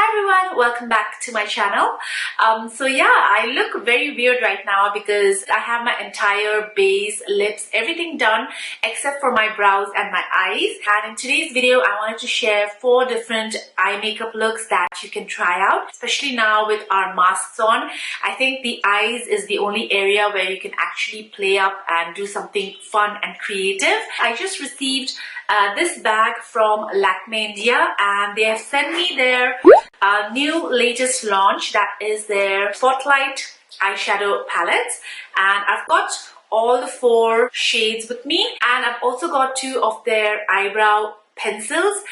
Hi everyone, welcome back to my channel. So yeah, I look very weird right now because I have my entire base, lips, everything done except for my brows and my eyes. And in today's video, I wanted to share 4 different eye makeup looks that you can try out, especially now with our masks on. I think the eyes is the only area where you can actually play up and do something fun and creative. I just received this bag from Lakme India, and they have sent me their new latest launch, that is their Spotlight eyeshadow palettes, and I've got all the 4 shades with me, and I've also got 2 of their eyebrow pencils.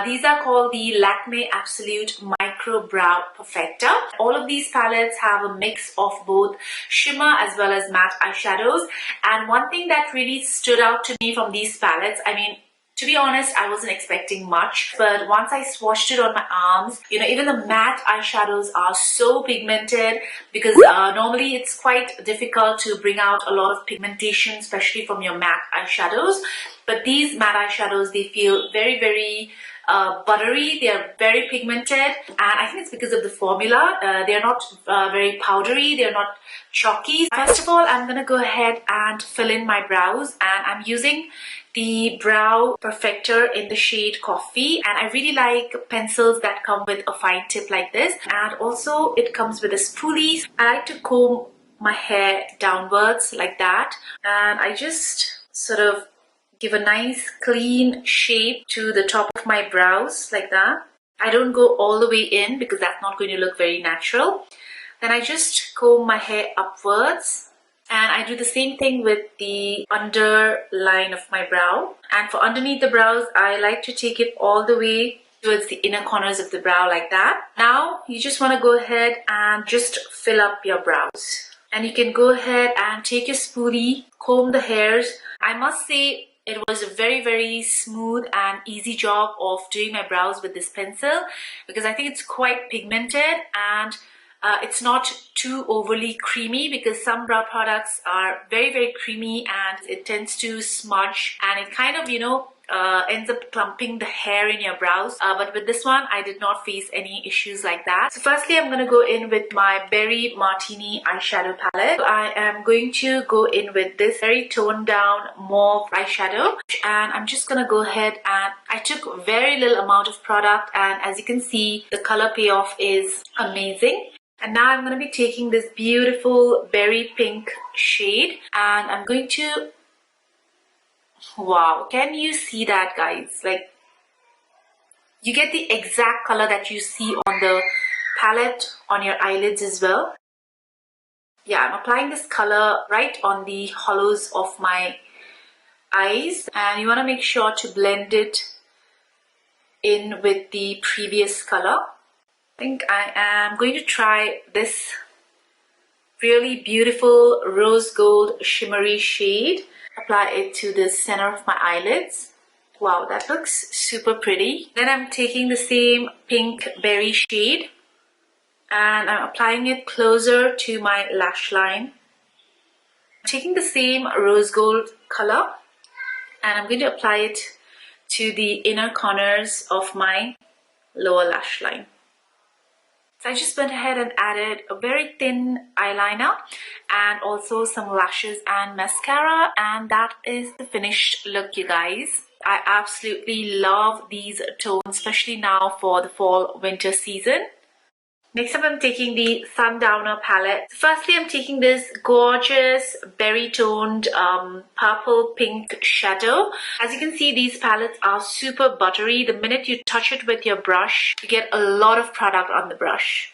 These are called the Lakme Absolute Micro Brow Perfector. All of these palettes have a mix of both shimmer as well as matte eyeshadows, and one thing that really stood out to me from these palettes, I mean, to be honest, I wasn't expecting much, but once I swatched it on my arms, you know, even the matte eyeshadows are so pigmented because normally it's quite difficult to bring out a lot of pigmentation, especially from your matte eyeshadows. But these matte eyeshadows, they feel very, very buttery. They are very pigmented, and I think it's because of the formula. They're not very powdery, they're not chalky. First of all, I'm gonna go ahead and fill in my brows, and I'm using the Brow Perfector in the shade Coffee, and I really like pencils that come with a fine tip like this, and also it comes with a spoolie. I like to comb my hair downwards like that, and I just sort of give a nice clean shape to the top of my brows like that. I don't go all the way in because that's not going to look very natural. Then I just comb my hair upwards, and I do the same thing with the underline of my brow. And for underneath the brows, I like to take it all the way towards the inner corners of the brow like that. Now you just want to go ahead and just fill up your brows, and you can go ahead and take your spoolie, comb the hairs. I must say it was a very, very smooth and easy job of doing my brows with this pencil because I think it's quite pigmented, and it's not too overly creamy because some brow products are very, very creamy and it tends to smudge, and it kind of, you know, ends up clumping the hair in your brows. But with this one, I did not face any issues like that. So firstly, I'm going to go in with my Berry Martini eyeshadow palette. I am going to go in with this very toned down mauve eyeshadow, and I'm just going to go ahead, and I took very little amount of product, and as you can see, the color payoff is amazing. And now I'm going to be taking this beautiful berry pink shade, and I'm going to, wow, can you see that, guys? Like, you get the exact color that you see on the palette on your eyelids as well. Yeah, I'm applying this color right on the hollows of my eyes, and you want to make sure to blend it in with the previous color. I think I am going to try this really beautiful rose gold shimmery shade. Apply it to the center of my eyelids. Wow, that looks super pretty. Then I'm taking the same pink berry shade, and I'm applying it closer to my lash line. I'm taking the same rose gold color, and I'm going to apply it to the inner corners of my lower lash line. So I just went ahead and added a very thin eyeliner and also some lashes and mascara, and that is the finished look, you guys. I absolutely love these tones, especially now for the fall winter season. Next up, I'm taking the Sundowner palette. Firstly, I'm taking this gorgeous berry toned purple pink shadow. As you can see, these palettes are super buttery. The minute you touch it with your brush, you get a lot of product on the brush.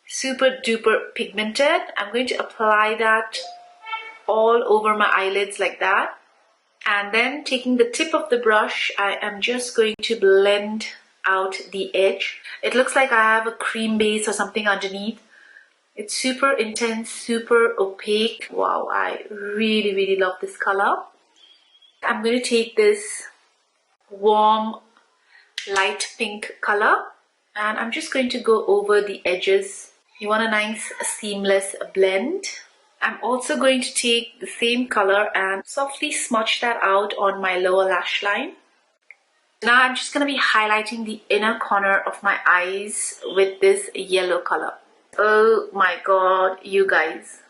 Super duper pigmented. I'm going to apply that all over my eyelids like that. And then taking the tip of the brush, I am just going to blend out the edge. It looks like I have a cream base or something underneath. It's super intense, super opaque. Wow, I really, really love this color. I'm going to take this warm light pink color, and I'm just going to go over the edges. You want a nice seamless blend. I'm also going to take the same color and softly smudge that out on my lower lash line. Now I'm just going to be highlighting the inner corner of my eyes with this yellow color. Oh my god, you guys.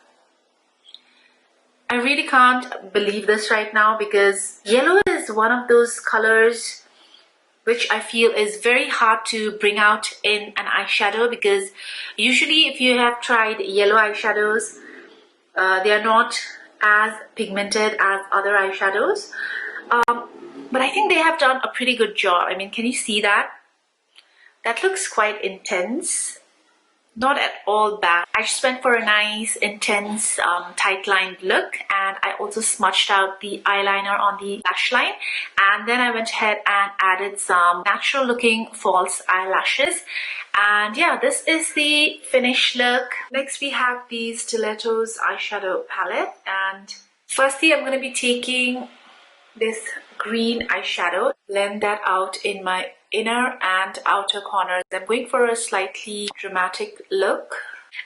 I really can't believe this right now because yellow is one of those colors which I feel is very hard to bring out in an eyeshadow, because usually if you have tried yellow eyeshadows, they are not as pigmented as other eyeshadows. But I think they have done a pretty good job. I mean, can you see that? That looks quite intense. Not at all bad. I just went for a nice, intense, tight lined look, and I also smudged out the eyeliner on the lash line, and then I went ahead and added some natural looking false eyelashes. And yeah, this is the finished look. Next we have the Stilettos eyeshadow palette, and firstly I'm going to be taking this green eyeshadow, blend that out in my inner and outer corners. I'm going for a slightly dramatic look,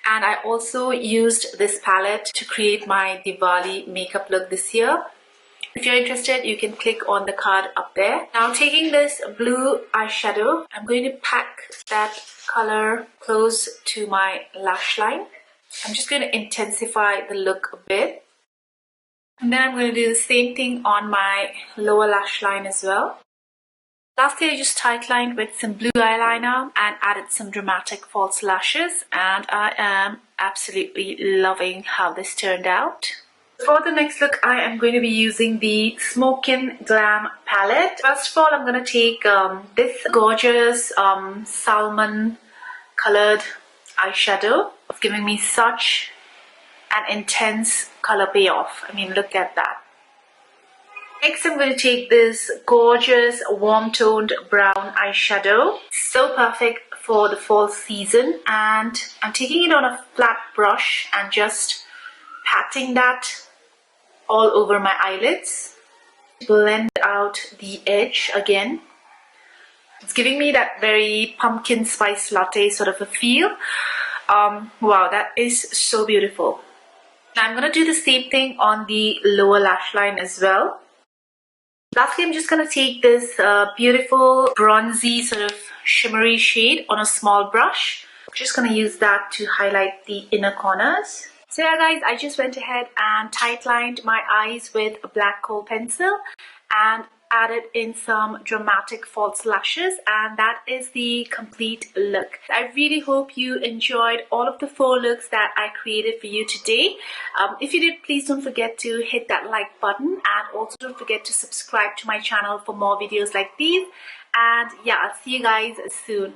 and I also used this palette to create my Diwali makeup look this year. If you're interested, you can click on the card up there. Now taking this blue eyeshadow, I'm going to pack that color close to my lash line. I'm just going to intensify the look a bit. And then I'm going to do the same thing on my lower lash line as well. Lastly, I just tight lined with some blue eyeliner and added some dramatic false lashes, and I am absolutely loving how this turned out. For the next look, I am going to be using the SMOKEY GLAM palette. First of all, I'm going to take this gorgeous salmon colored eyeshadow. It's giving me such an intense color payoff. I mean, look at that. Next, I'm going to take this gorgeous warm toned brown eyeshadow. So perfect for the fall season, and I'm taking it on a flat brush and just patting that all over my eyelids. Blend out the edge again. It's giving me that very pumpkin spice latte sort of a feel. Wow, that is so beautiful. Now I'm going to do the same thing on the lower lash line as well. Lastly, I'm just going to take this beautiful bronzy sort of shimmery shade on a small brush. I'm just going to use that to highlight the inner corners. So yeah guys, I just went ahead and tight lined my eyes with a black kohl pencil and added in some dramatic false lashes, and that is the complete look. I really hope you enjoyed all of the 4 looks that I created for you today. If you did, please don't forget to hit that like button, and also don't forget to subscribe to my channel for more videos like these. And yeah, I'll see you guys soon.